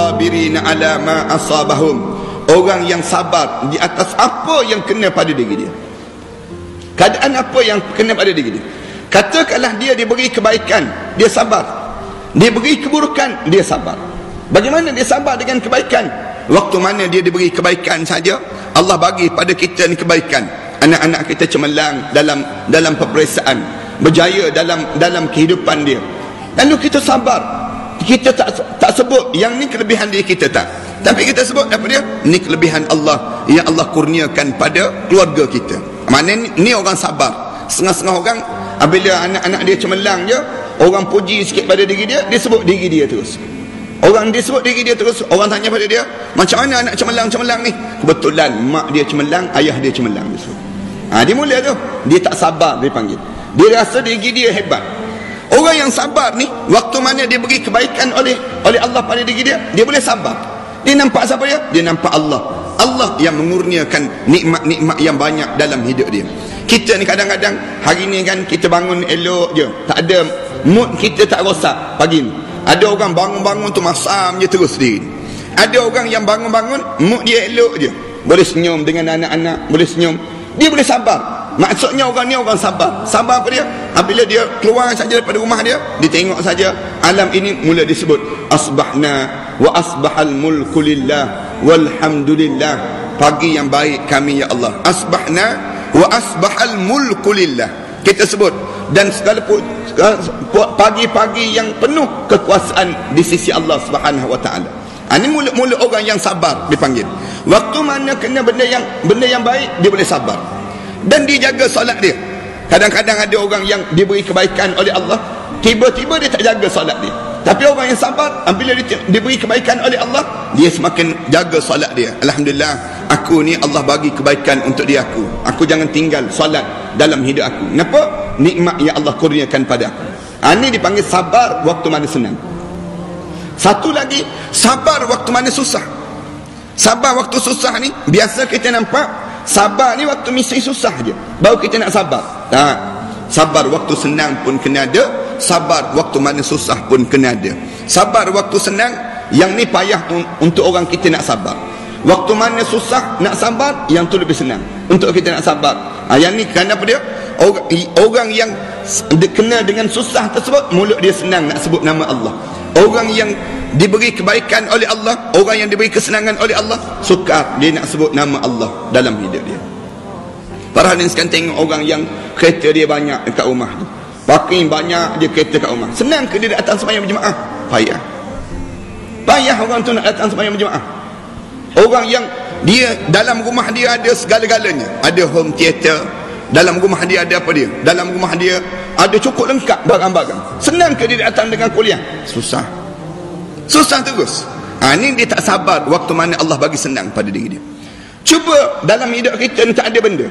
sabirina ala ma asabahum. Orang yang sabar di atas apa yang kena pada diri dia. Keadaan apa yang kena pada diri dia. Katakanlah dia diberi kebaikan, dia sabar. Dia beri keburukan, dia sabar. Bagaimana dia sabar dengan kebaikan? Waktu mana dia diberi kebaikan saja, Allah bagi pada kita ni kebaikan. Anak-anak kita cemerlang dalam peperiksaan, berjaya dalam kehidupan dia. Lalu kita sabar. Kita tak sebut yang ni kelebihan diri kita, tak. Tapi kita sebut apa dia? Ni kelebihan Allah yang Allah kurniakan pada keluarga kita. Maknanya ni orang sabar. Setengah-setengah orang apabila anak-anak dia cemerlang je, orang puji sikit pada diri dia, dia sebut diri dia terus. Orang dia sebut diri dia terus. Orang tanya pada dia, macam mana anak cemerlang-cemerlang ni? Kebetulan mak dia cemerlang, ayah dia cemerlang. Dia mula tu, dia tak sabar, dia panggil. Dia rasa diri dia hebat. Orang yang sabar ni, waktu mana dia beri kebaikan oleh Allah pada diri dia, dia boleh sabar. Dia nampak siapa dia? Dia nampak Allah. Allah yang mengurniakan nikmat-nikmat yang banyak dalam hidup dia. Kita ni kadang-kadang hari ni kan kita bangun elok je, tak ada mood, kita tak rosak pagi ni. Ada orang bangun-bangun tu masam je terus diri. Ada orang yang bangun-bangun mood dia elok je, boleh senyum dengan anak-anak, boleh senyum, dia boleh sabar. Maksudnya orang ni orang sabar. Sabar apa dia? Apabila dia keluar saja daripada rumah dia tengok saja alam ini, mula disebut asbahna wa asbahal mulku lillah walhamdulillah. Pagi yang baik kami ya Allah. Asbahna wa asbahal mulku lillah. Kita sebut, dan segala pagi-pagi yang penuh kekuasaan di sisi Allah Subhanahu wa taala. Ini mula-mula orang yang sabar dipanggil. Waktu mana kena benda yang baik, dia boleh sabar. Dan dia jaga solat dia. Kadang-kadang ada orang yang diberi kebaikan oleh Allah, tiba-tiba dia tak jaga solat dia. Tapi orang yang sabar, apabila dia diberi kebaikan oleh Allah, dia semakin jaga solat dia. Alhamdulillah, aku ni Allah bagi kebaikan untuk dia aku. Aku jangan tinggal solat dalam hidup aku. Kenapa? Nikmat yang Allah kurniakan pada aku. Ini dipanggil sabar waktu mana senang. Satu lagi, sabar waktu mana susah. Sabar waktu susah ni, biasa kita nampak sabar ni waktu mesti susah je baru kita nak sabar. Tak. Sabar waktu senang pun kena ada, sabar waktu mana susah pun kena ada. Sabar waktu senang, yang ni payah untuk orang kita nak sabar. Waktu mana susah nak sabar, yang tu lebih senang untuk kita nak sabar. Yang ni kerana apa dia? Orang yang kena dengan susah tersebut, mulut dia senang nak sebut nama Allah. Orang yang diberi kebaikan oleh Allah, orang yang diberi kesenangan oleh Allah, sukar dia nak sebut nama Allah dalam hidup dia. Para hadirin sekalian, tengok orang yang kereta dia banyak dekat rumah tu, parking banyak je kereta kat rumah. Senang ke dia datang sembahyang berjemaah? Payah orang tu nak datang sembahyang berjemaah. Orang yang dia dalam rumah dia ada segala-galanya, ada home theater, dalam rumah dia ada apa dia? Dalam rumah dia ada cukup lengkap barang-barang. Senang ke dia datang dengan kuliah? Susah terus. Ni dia tak sabar waktu mana Allah bagi senang pada diri dia. Cuba dalam hidup kita ni tak ada benda.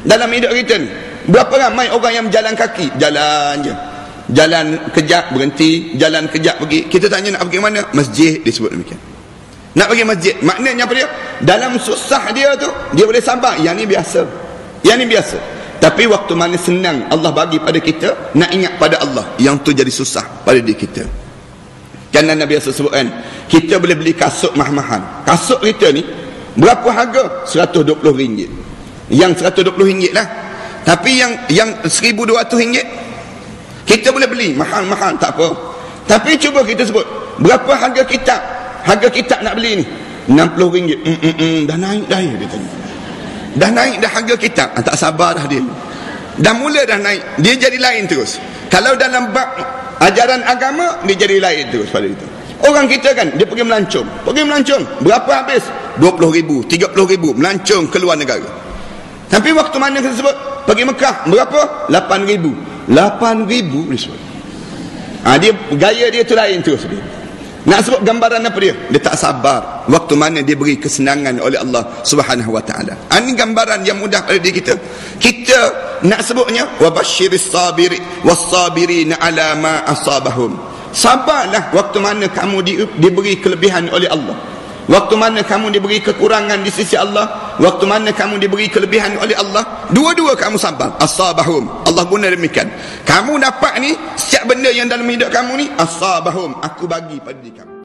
Dalam hidup kita ni berapa ramai orang yang berjalan kaki, jalan je, jalan kejap berhenti, jalan kejap pergi. Kita tanya nak pergi mana? Masjid, dia sebut demikian. Nak pergi masjid, maknanya apa dia? Dalam susah dia tu dia boleh sabar. Yang ni biasa. Tapi waktu mana senang Allah bagi pada kita, nak ingat pada Allah, yang tu jadi susah pada diri kita. Kerana Nabi sebutkan, kita boleh beli kasut mahal-mahal. Kasut kita ni berapa harga? RM120. Yang RM120 lah. Tapi yang RM1,200 kita boleh beli mahal-mahal, tak apa. Tapi cuba kita sebut, berapa harga kitab? Harga kitab nak beli ni RM60. Dah naik dah, dia tanya. Dah naik dah harga kitab. Tak sabar dah dia. Dah mula dah naik, dia jadi lain terus. Kalau dalam bab ajaran agama, dia jadi lain terus pada itu. Orang kita kan, dia pergi melancong. Berapa habis? RM20,000, RM30,000, melancong ke luar negara. Tapi waktu mana kita sebut pergi Mekah, berapa? RM8,000. RM8,000 dia sebut. Dia gaya dia tu lain terus dia. Nak sebut gambaran apa dia? Dia tak sabar waktu mana dia beri kesenangan oleh Allah Subhanahu wa taala. Ini gambaran yang mudah pada diri kita. Kita nak sebutnya wabasyiris sabiri was-sabirina ala ma asabahum. Sabarlah waktu mana kamu diberi kelebihan oleh Allah. Waktu mana kamu diberi kekurangan di sisi Allah, waktu mana kamu diberi kelebihan oleh Allah, dua-dua kamu sabar. Asabahum, Allah guna demikian. Kamu dapat ni, setiap benda yang dalam hidup kamu ni, asabahum, aku bagi pada diri kamu.